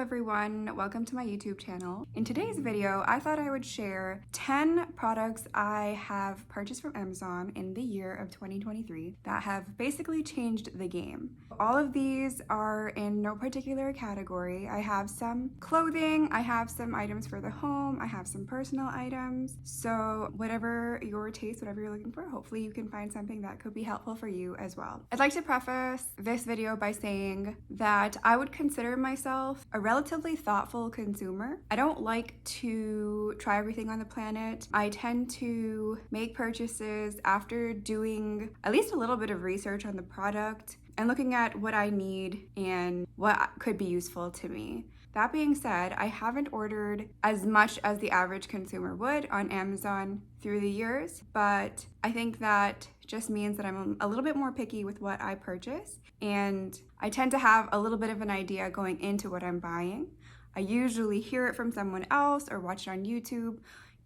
everyone, welcome to my YouTube channel. In today's video, I thought I would share 10 products I have purchased from Amazon in the year of 2023 that have basically changed the game. All of these are in no particular category. I have some clothing, I have some items for the home, I have some personal items. So whatever your taste, whatever you're looking for, hopefully you can find something that could be helpful for you as well. I'd like to preface this video by saying that I would consider myself a relatively thoughtful consumer. I don't like to try everything on the planet. I tend to make purchases after doing at least a little bit of research on the product and looking at what I need and what could be useful to me. That being said, I haven't ordered as much as the average consumer would on Amazon through the years, but I think that just means that I'm a little bit more picky with what I purchase, and I tend to have a little bit of an idea going into what I'm buying. I usually hear it from someone else or watch it on YouTube,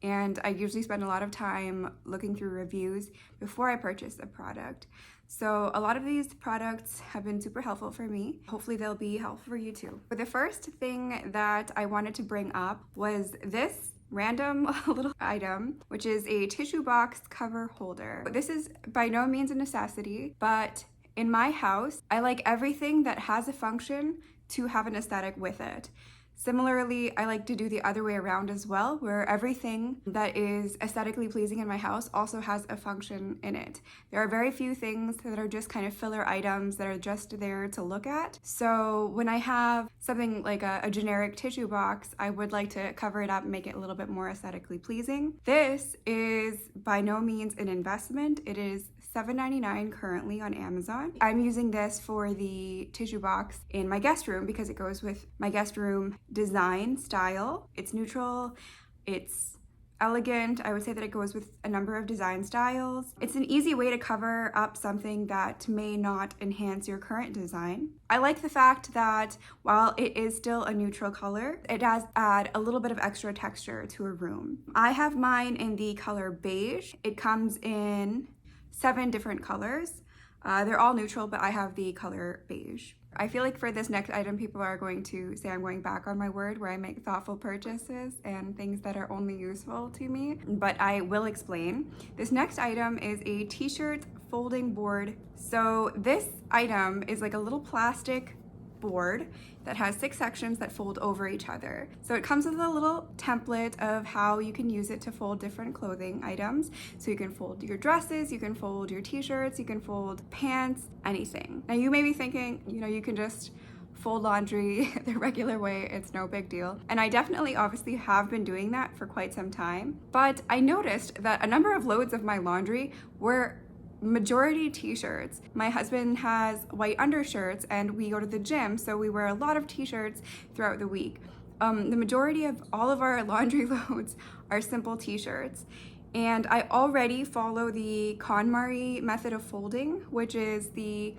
and I usually spend a lot of time looking through reviews before I purchase a product. So a lot of these products have been super helpful for me. Hopefully they'll be helpful for you too. But the first thing that I wanted to bring up was this random little item, which is a tissue box cover holder. This is by no means a necessity, but in my house, I like everything that has a function to have an aesthetic with it. Similarly, I like to do the other way around as well, where everything that is aesthetically pleasing in my house also has a function in it. There are very few things that are just kind of filler items that are just there to look at. So when I have something like a generic tissue box, I would like to cover it up and make it a little bit more aesthetically pleasing. This is by no means an investment. It is $7.99 currently on Amazon. I'm using this for the tissue box in my guest room because it goes with my guest room design style. It's neutral, it's elegant. I would say that it goes with a number of design styles. It's an easy way to cover up something that may not enhance your current design. I like the fact that while it is still a neutral color, it does add a little bit of extra texture to a room. I have mine in the color beige. It comes in 7 different colors. They're all neutral, but I have the color beige. I feel like for this next item, people are going to say I'm going back on my word where I make thoughtful purchases and things that are only useful to me, but I will explain. This next item is a t-shirt folding board. So this item is like a little plastic board that has 6 sections that fold over each other. So it comes with a little template of how you can use it to fold different clothing items. So you can fold your dresses, you can fold your t-shirts, you can fold pants, anything. Now you may be thinking, you can just fold laundry the regular way, it's no big deal. And I definitely obviously have been doing that for quite some time. But I noticed that a number of loads of my laundry were majority t-shirts. My husband has white undershirts and we go to the gym, so we wear a lot of t-shirts throughout the week. The majority of all of our laundry loads are simple t-shirts. And I already follow the KonMari method of folding, which is the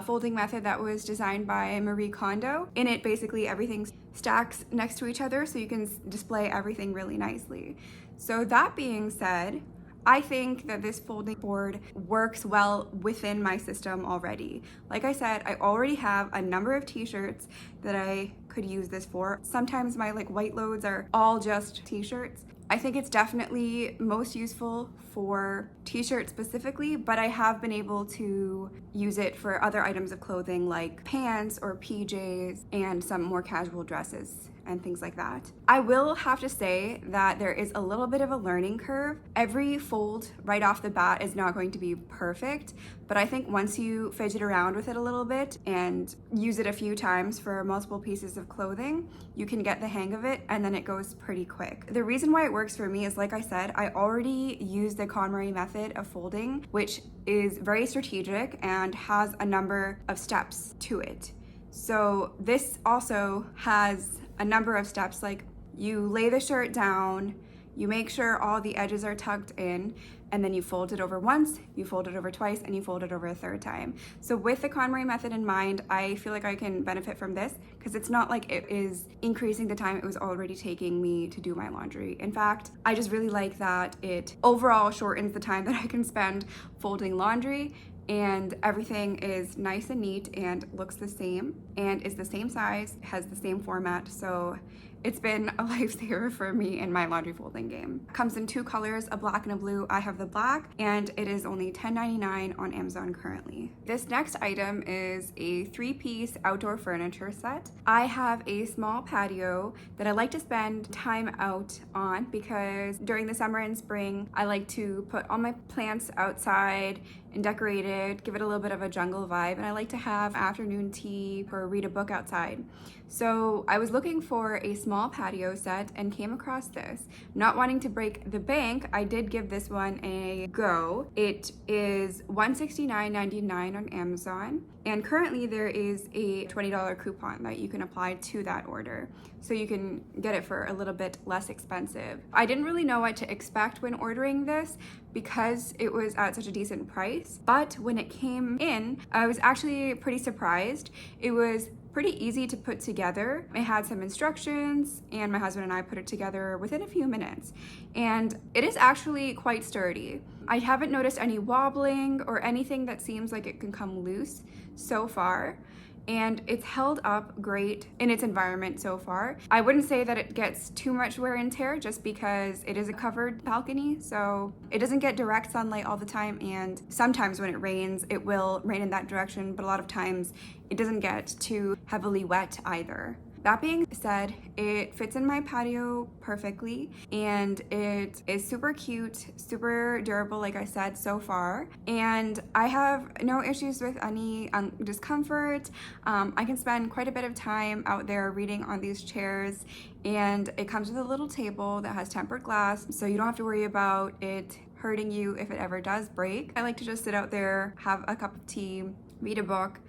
folding method that was designed by Marie Kondo. In it, basically everything stacks next to each other so you can display everything really nicely. So that being said, I think that this folding board works well within my system already. Like I said, I already have a number of t-shirts that I could use this for. Sometimes my white loads are all just t-shirts. I think it's definitely most useful for t-shirts specifically, but I have been able to use it for other items of clothing like pants or PJs and some more casual dresses and things like that. I will have to say that there is a little bit of a learning curve. Every fold right off the bat is not going to be perfect, but I think once you fidget around with it a little bit and use it a few times for multiple pieces of clothing, you can get the hang of it and then it goes pretty quick. The reason why it works for me is, like I said, I already use the KonMari method of folding, which is very strategic and has a number of steps to it. So this also has a number of steps, like you lay the shirt down, you make sure all the edges are tucked in, and then you fold it over once, you fold it over twice, and you fold it over a third time. So with the KonMari method in mind, I feel like I can benefit from this because it's not like it is increasing the time it was already taking me to do my laundry. In fact, I just really like that it overall shortens the time that I can spend folding laundry, and everything is nice and neat and looks the same. and is the same size, has the same format, so it's been a lifesaver for me in my laundry folding game. Comes in two colors, a black and a blue. I have the black, and it is only $10.99 on Amazon currently. This next item is a 3-piece outdoor furniture set. I have a small patio that I like to spend time out on because during the summer and spring, I like to put all my plants outside and decorate it, give it a little bit of a jungle vibe, and I like to have afternoon tea or read a book outside. So I was looking for a small patio set and came across this. Not wanting to break the bank, I did give this one a go. It is $169.99 on Amazon, and currently there is a $20 coupon that you can apply to that order, so you can get it for a little bit less expensive. I didn't really know what to expect when ordering this because it was at such a decent price, but when it came in, I was actually pretty surprised. It was pretty easy to put together. It had some instructions, and my husband and I put it together within a few minutes, and it is actually quite sturdy. I haven't noticed any wobbling or anything that seems like it can come loose so far, and it's held up great in its environment so far. I wouldn't say that it gets too much wear and tear just because it is a covered balcony, so it doesn't get direct sunlight all the time, and sometimes when it rains, it will rain in that direction, but a lot of times it doesn't get too heavily wet either. That being said, it fits in my patio perfectly, and it is super cute, super durable, like I said so far, and I have no issues with any discomfort. I can spend quite a bit of time out there reading on these chairs, and it comes with a little table that has tempered glass, so you don't have to worry about it hurting you if it ever does break. I like to just sit out there, have a cup of tea, read a book,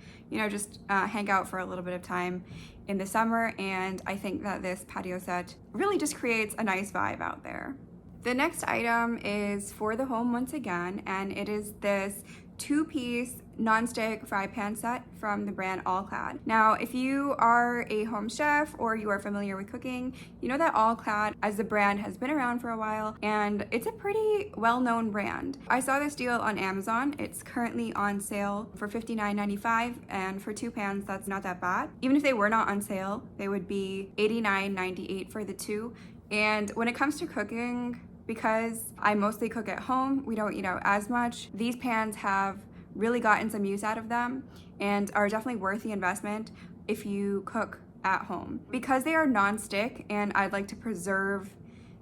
just hang out for a little bit of time in the summer, and I think that this patio set really just creates a nice vibe out there. The next item is for the home once again, and it is this 2-piece non-stick fry pan set from the brand All-Clad. Now, if you are a home chef or you are familiar with cooking, you know that All-Clad as the brand has been around for a while, and it's a pretty well-known brand. I saw this deal on Amazon. It's currently on sale for $59.95, and for 2 pans, that's not that bad. Even if they were not on sale, they would be $89.98 for the 2. And when it comes to cooking, because I mostly cook at home, we don't eat out as much, these pans have really gotten some use out of them and are definitely worth the investment if you cook at home. Because they are non-stick and I'd like to preserve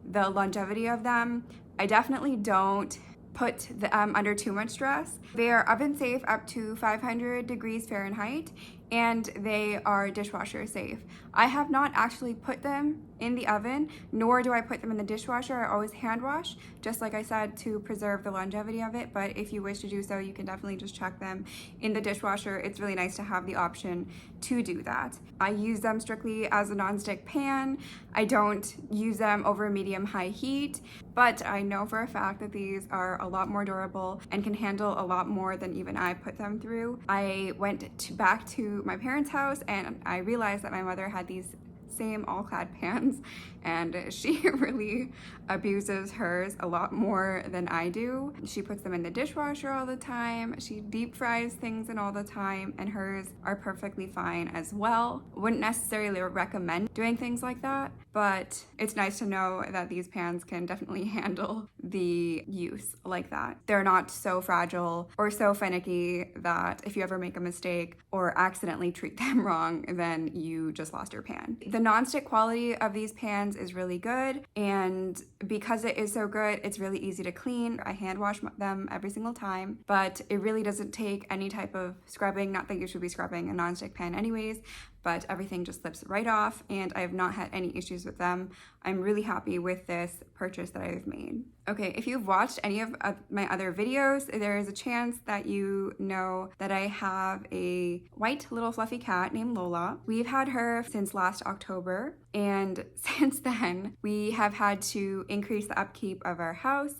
the longevity of them, I definitely don't put them under too much stress. They are oven safe up to 500 degrees Fahrenheit, and they are dishwasher safe. I have not actually put them in the oven, nor do I put them in the dishwasher. I always hand wash, just like I said, to preserve the longevity of it. But if you wish to do so, you can definitely just chuck them in the dishwasher. It's really nice to have the option to do that. I use them strictly as a nonstick pan. I don't use them over medium-high heat, but I know for a fact that these are a lot more durable and can handle a lot more than even I put them through. I went back to my parents' house and I realized that my mother had these same All-Clad pans, and she really abuses hers a lot more than I do. She puts them in the dishwasher all the time, she deep fries things in all the time, and hers are perfectly fine as well. Wouldn't necessarily recommend doing things like that, but it's nice to know that these pans can definitely handle the use like that. They're not so fragile or so finicky that if you ever make a mistake or accidentally treat them wrong, then you just lost your pan. The non-stick quality of these pans is really good, and because it is so good, it's really easy to clean. I hand wash them every single time, but it really doesn't take any type of scrubbing. Not that you should be scrubbing a non-stick pan anyways, but everything just slips right off, and I have not had any issues with them. I'm really happy with this purchase that I've made. Okay, if you've watched any of my other videos, there is a chance that you know that I have a white little fluffy cat named Lola. We've had her since last October, and since then we have had to increase the upkeep of our house.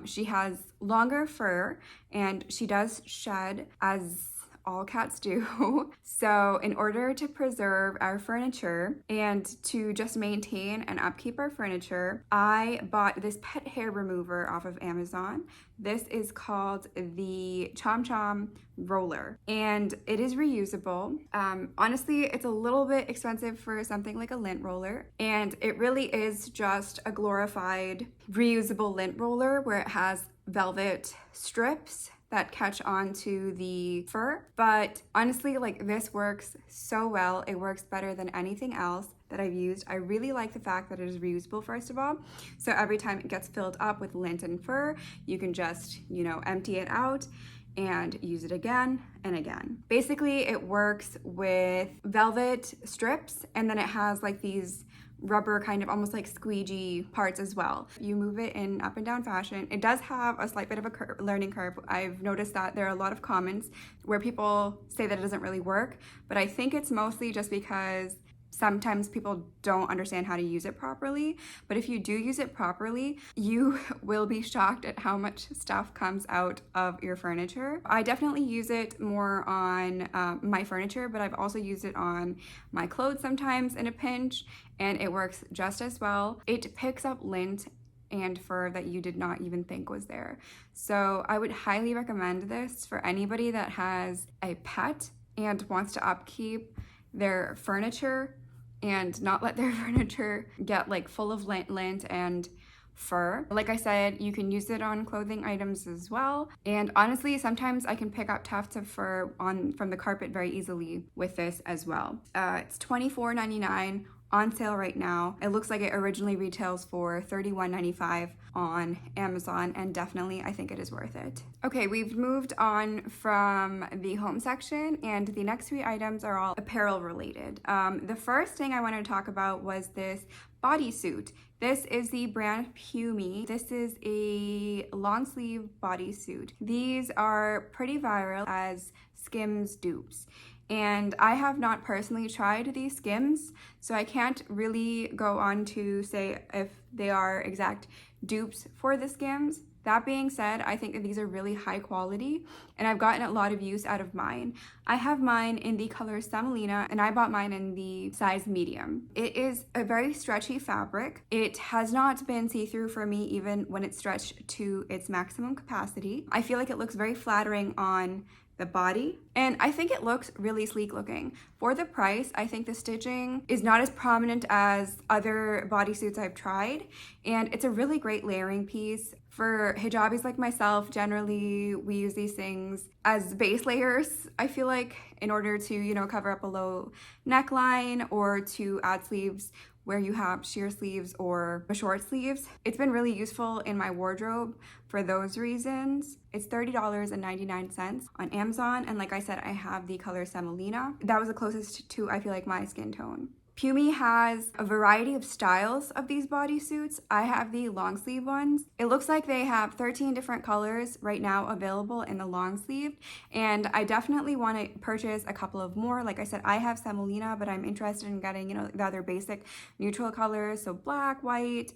She has longer fur, and she does shed as all cats do. So in order to preserve our furniture and to just maintain and upkeep our furniture, I bought this pet hair remover off of Amazon. This is called the Chom Chom roller, and it is reusable. Honestly, it's a little bit expensive for something like a lint roller, and it really is just a glorified reusable lint roller where it has velvet strips that catch onto the fur. But honestly, like, this works so well. It works better than anything else that I've used. I really like the fact that it is reusable, first of all. So every time it gets filled up with lint and fur, you can just, empty it out and use it again and again. Basically, it works with velvet strips, and then it has like these rubber kind of almost like squeegee parts as well. You move it in up and down fashion. It does have a slight bit of a learning curve. I've noticed that there are a lot of comments where people say that it doesn't really work, but I think it's mostly just because sometimes people don't understand how to use it properly. But if you do use it properly, you will be shocked at how much stuff comes out of your furniture. I definitely use it more on my furniture, but I've also used it on my clothes sometimes in a pinch, and it works just as well. It picks up lint and fur that you did not even think was there. So I would highly recommend this for anybody that has a pet and wants to upkeep their furniture and not let their furniture get like full of lint and fur. Like I said, you can use it on clothing items as well. And honestly, sometimes I can pick up tufts of fur from the carpet very easily with this as well. It's $24.99 on sale right now. It looks like it originally retails for $31.95 on Amazon, and definitely I think it is worth it. Okay, we've moved on from the home section, and the next 3 items are all apparel related. The first thing I wanted to talk about was this bodysuit. This is the brand Pumi. This is a long sleeve bodysuit. These are pretty viral as Skims dupes. And I have not personally tried these Skims, so I can't really go on to say if they are exact dupes for the Skims. That being said, I think that these are really high quality, and I've gotten a lot of use out of mine. I have mine in the color Semolina, and I bought mine in the size medium. It is a very stretchy fabric. It has not been see-through for me even when it's stretched to its maximum capacity. I feel like it looks very flattering on the body, and I think it looks really sleek looking. For the price, I think the stitching is not as prominent as other bodysuits I've tried, and it's a really great layering piece. For hijabis like myself, generally we use these things as base layers, I feel like, in order to, cover up a low neckline or to add sleeves where you have sheer sleeves or short sleeves. It's been really useful in my wardrobe for those reasons. It's $30.99 on Amazon, and like I said, I have the color Semolina. That was the closest to, I feel like, my skin tone. Pumi has a variety of styles of these bodysuits. I have the long sleeve ones. It looks like they have 13 different colors right now available in the long sleeve, and I definitely want to purchase a couple of more. Like I said, I have Semolina, but I'm interested in getting, the other basic neutral colors, so black, white.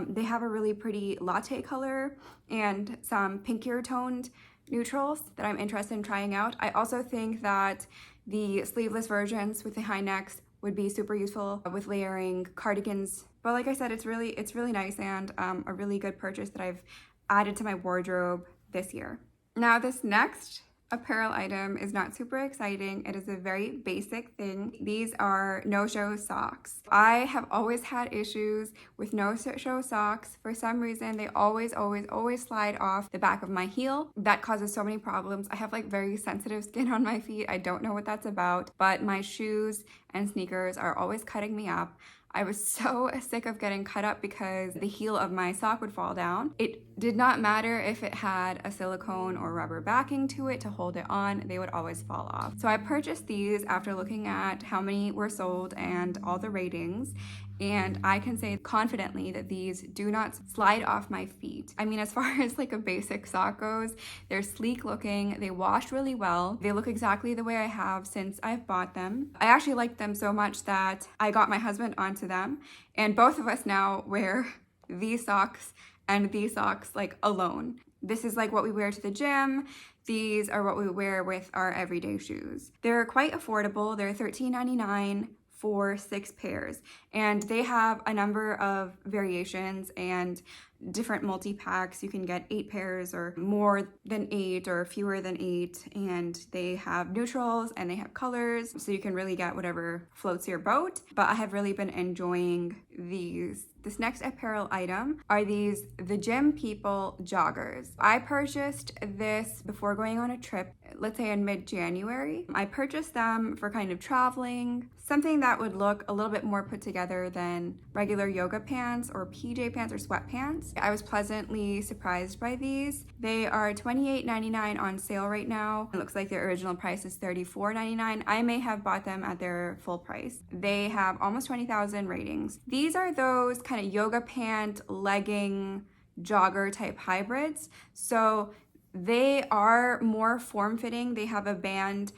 They have a really pretty latte color and some pinkier toned neutrals that I'm interested in trying out. I also think that the sleeveless versions with the high necks would be super useful with layering cardigans. But like I said, it's really nice and a really good purchase that I've added to my wardrobe this year. Now, this next apparel item is not super exciting. It is a very basic thing. These are no-show socks. I have always had issues with no-show socks. For some reason, they always slide off the back of my heel. That causes so many problems. I have like very sensitive skin on my feet. I don't know what that's about, but my shoes and sneakers are always cutting me up. I was so sick of getting cut up because the heel of my sock would fall down. It did not matter if it had a silicone or rubber backing to it to hold it on, they would always fall off. So I purchased these after looking at how many were sold and all the ratings, and I can say confidently that these do not slide off my feet. I mean, as far as like a basic sock goes, they're sleek looking, they wash really well, they look exactly the way I have since I've bought them. I actually liked them so much that I got my husband onto them, and both of us now wear these socks and these socks like alone. This is like what we wear to the gym, these are what we wear with our everyday shoes. They're quite affordable. They're $13.99 for 6 pairs, and they have a number of variations and different multi-packs. You can get 8 pairs or more than 8 or fewer than 8, and they have neutrals and they have colors, so you can really get whatever floats your boat. But I have really been enjoying these. This next apparel item are these The Gym People joggers. I purchased this before going on a trip, let's say in mid-January. I purchased them for kind of traveling, something that would look a little bit more put together than regular yoga pants or PJ pants or sweatpants. I was pleasantly surprised by these. They are $28.99 on sale right now. It looks like their original price is $34.99. I may have bought them at their full price. They have almost 20,000 ratings. These are those kind of yoga pant, legging, jogger type hybrids. So they are more form-fitting. They have a band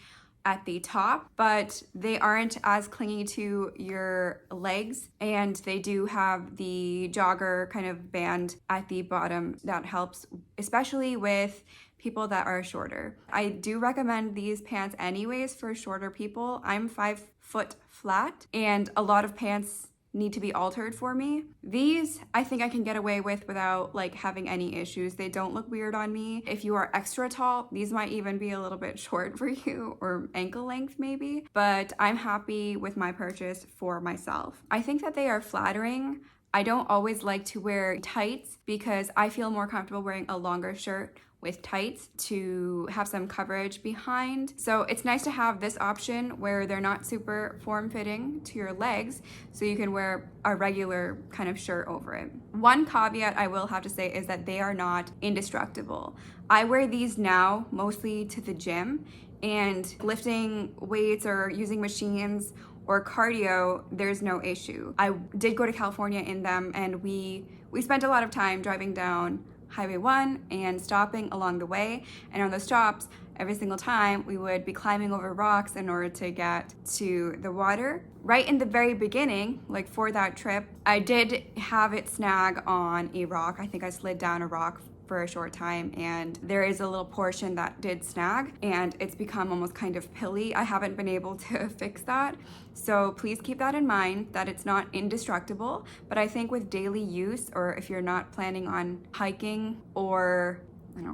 at the top, but they aren't as clingy to your legs, and they do have the jogger kind of band at the bottom that helps, especially with people that are shorter. I do recommend these pants anyways for shorter people. I'm 5 foot flat, and a lot of pants need to be altered for me. These I think I can get away with without like having any issues. They don't look weird on me. If you are extra tall, these might even be a little bit short for you, or ankle length maybe, but I'm happy with my purchase for myself. I think that they are flattering. I don't always like to wear tights because I feel more comfortable wearing a longer shirt with tights to have some coverage behind. So it's nice to have this option where they're not super form-fitting to your legs, so you can wear a regular kind of shirt over it. One caveat I will have to say is that they are not indestructible. I wear these now mostly to the gym, and lifting weights or using machines or cardio, there's no issue. I did go to California in them, and we spent a lot of time driving down Highway 1 and stopping along the way, and on those stops every single time we would be climbing over rocks in order to get to the water. Right in the very beginning, like for that trip, I did have it snag on a rock. I think I slid down a rock for a short time, and there is a little portion that did snag, and it's become almost kind of pilly. I haven't been able to fix that, so please keep that in mind, that it's not indestructible. But I think with daily use, or if you're not planning on hiking or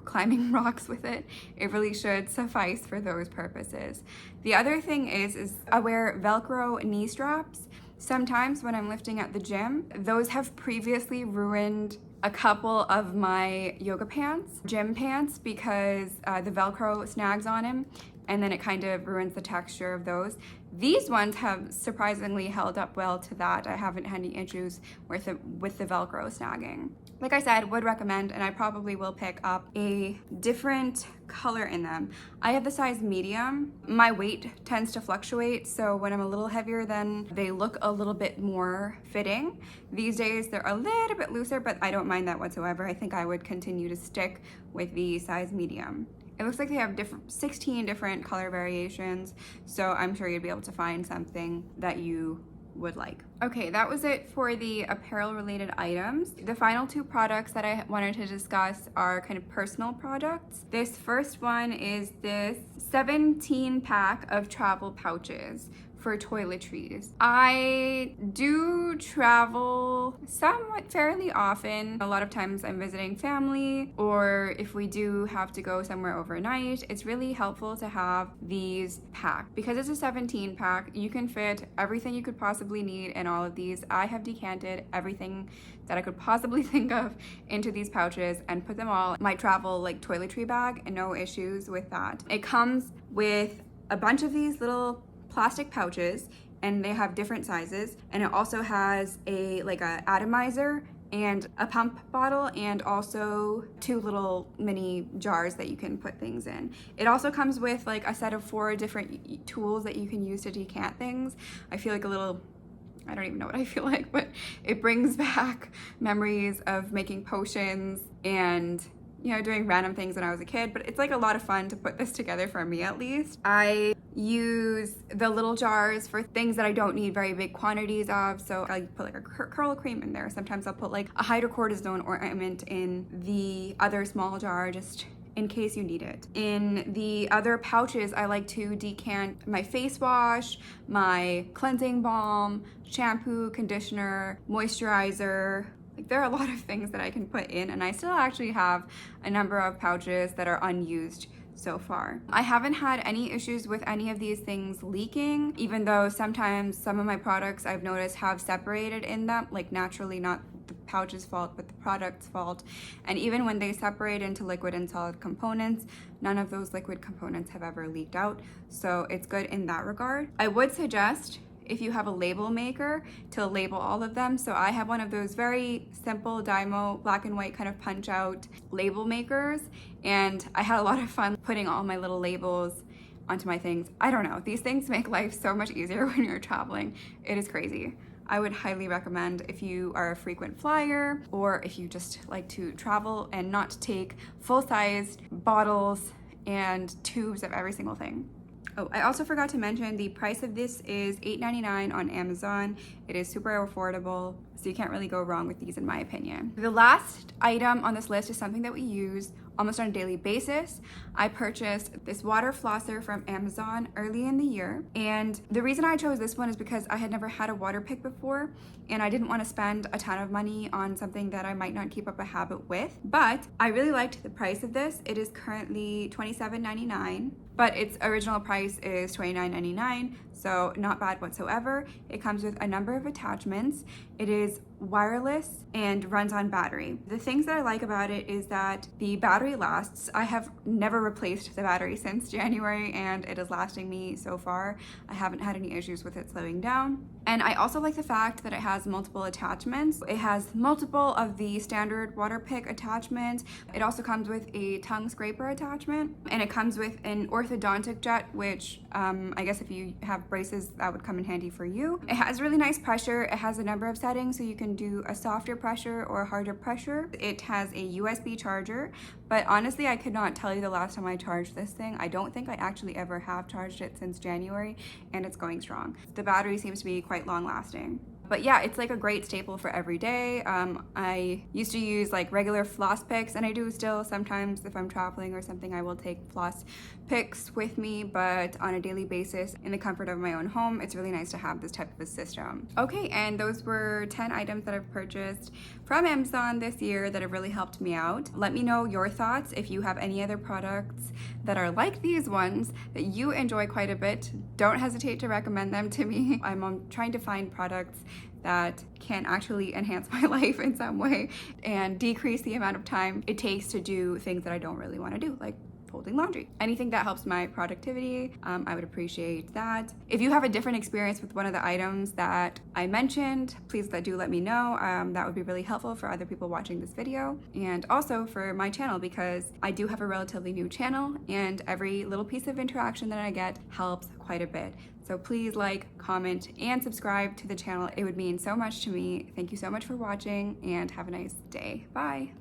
climbing rocks with it, it really should suffice for those purposes. The other thing is I wear Velcro knee straps. Sometimes when I'm lifting at the gym, those have previously ruined a couple of my yoga pants, gym pants, because the Velcro snags on them, and then it kind of ruins the texture of those. These ones have surprisingly held up well to that. I haven't had any issues with the Velcro snagging. Like I said, would recommend, and I probably will pick up a different color in them. I have the size medium. My weight tends to fluctuate, so when I'm a little heavier, then they look a little bit more fitting. These days they're a little bit looser, but I don't mind that whatsoever. I think I would continue to stick with the size medium. It looks like they have 16 different color variations, so I'm sure you'd be able to find something that you would like. Okay, that was it for the apparel related items. The final 2 products that I wanted to discuss are kind of personal products. This first one is this 17 pack of travel pouches for toiletries. I do travel somewhat fairly often. A lot of times I'm visiting family, or if we do have to go somewhere overnight, it's really helpful to have these packed. Because it's a 17 pack, you can fit everything you could possibly need in all of these. I have decanted everything that I could possibly think of into these pouches and put them all in my travel toiletry bag, and no issues with that. It comes with a bunch of these little plastic pouches, and they have different sizes, and it also has a atomizer and a pump bottle, and also 2 little mini jars that you can put things in. It also comes with a set of 4 different tools that you can use to decant things. I feel like I don't even know what I feel like, but it brings back memories of making potions and doing random things when I was a kid, but it's a lot of fun to put this together, for me at least. I use the little jars for things that I don't need very big quantities of, so I put a curl cream in there. Sometimes I'll put a hydrocortisone ointment in the other small jar, just in case you need it. In the other pouches, I like to decant my face wash, my cleansing balm, shampoo, conditioner, moisturizer. Like, there are a lot of things that I can put in, and I still actually have a number of pouches that are unused so far. I haven't had any issues with any of these things leaking, even though sometimes some of my products I've noticed have separated in them, like naturally, not the pouch's fault, but the product's fault. And even when they separate into liquid and solid components, none of those liquid components have ever leaked out. So it's good in that regard. I would suggest, if you have a label maker, to label all of them. So I have one of those very simple Dymo black and white kind of punch out label makers, and I had a lot of fun putting all my little labels onto my things. I don't know, these things make life so much easier when you're traveling. It is crazy. I would highly recommend if you are a frequent flyer, or if you just like to travel and not take full-sized bottles and tubes of every single thing. Oh, I also forgot to mention the price of this is $8.99 on Amazon. It is super affordable, so you can't really go wrong with these in my opinion. The last item on this list is something that we use almost on a daily basis. I purchased this water flosser from Amazon early in the year, and the reason I chose this one is because I had never had a water pick before, and I didn't want to spend a ton of money on something that I might not keep up a habit with. But I really liked the price of this. It is currently $27.99, but its original price is $29.99, so not bad whatsoever. It comes with a number of attachments. It is wireless and runs on battery. The things that I like about it is that the battery lasts. I have never replaced the battery since January, and it is lasting me so far. I haven't had any issues with it slowing down. And I also like the fact that it has multiple attachments. It has multiple of the standard water pick attachments. It also comes with a tongue scraper attachment, and it comes with an orthodontic jet, which I guess if you have braces, that would come in handy for you. It has really nice pressure. It has a number of settings, so you can do a softer pressure or a harder pressure. It has a USB charger, but honestly, I could not tell you the last time I charged this thing. I don't think I actually ever have charged it since January, and it's going strong. The battery seems to be quite long lasting. But yeah, it's like a great staple for every day. I used to use like regular floss picks, and I do still sometimes if I'm traveling or something, I will take floss picks with me, but on a daily basis in the comfort of my own home, it's really nice to have this type of a system. Okay, and those were 10 items that I've purchased from Amazon this year that have really helped me out. Let me know your thoughts if you have any other products that are like these ones that you enjoy quite a bit. Don't hesitate to recommend them to me. I'm trying to find products that can actually enhance my life in some way and decrease the amount of time it takes to do things that I don't really want to do, like folding laundry. Anything that helps my productivity, I would appreciate that. If you have a different experience with one of the items that I mentioned, please do let me know. That would be really helpful for other people watching this video, and also for my channel, because I do have a relatively new channel, and every little piece of interaction that I get helps quite a bit. So please like, comment, and subscribe to the channel. It would mean so much to me. Thank you so much for watching, and have a nice day. Bye.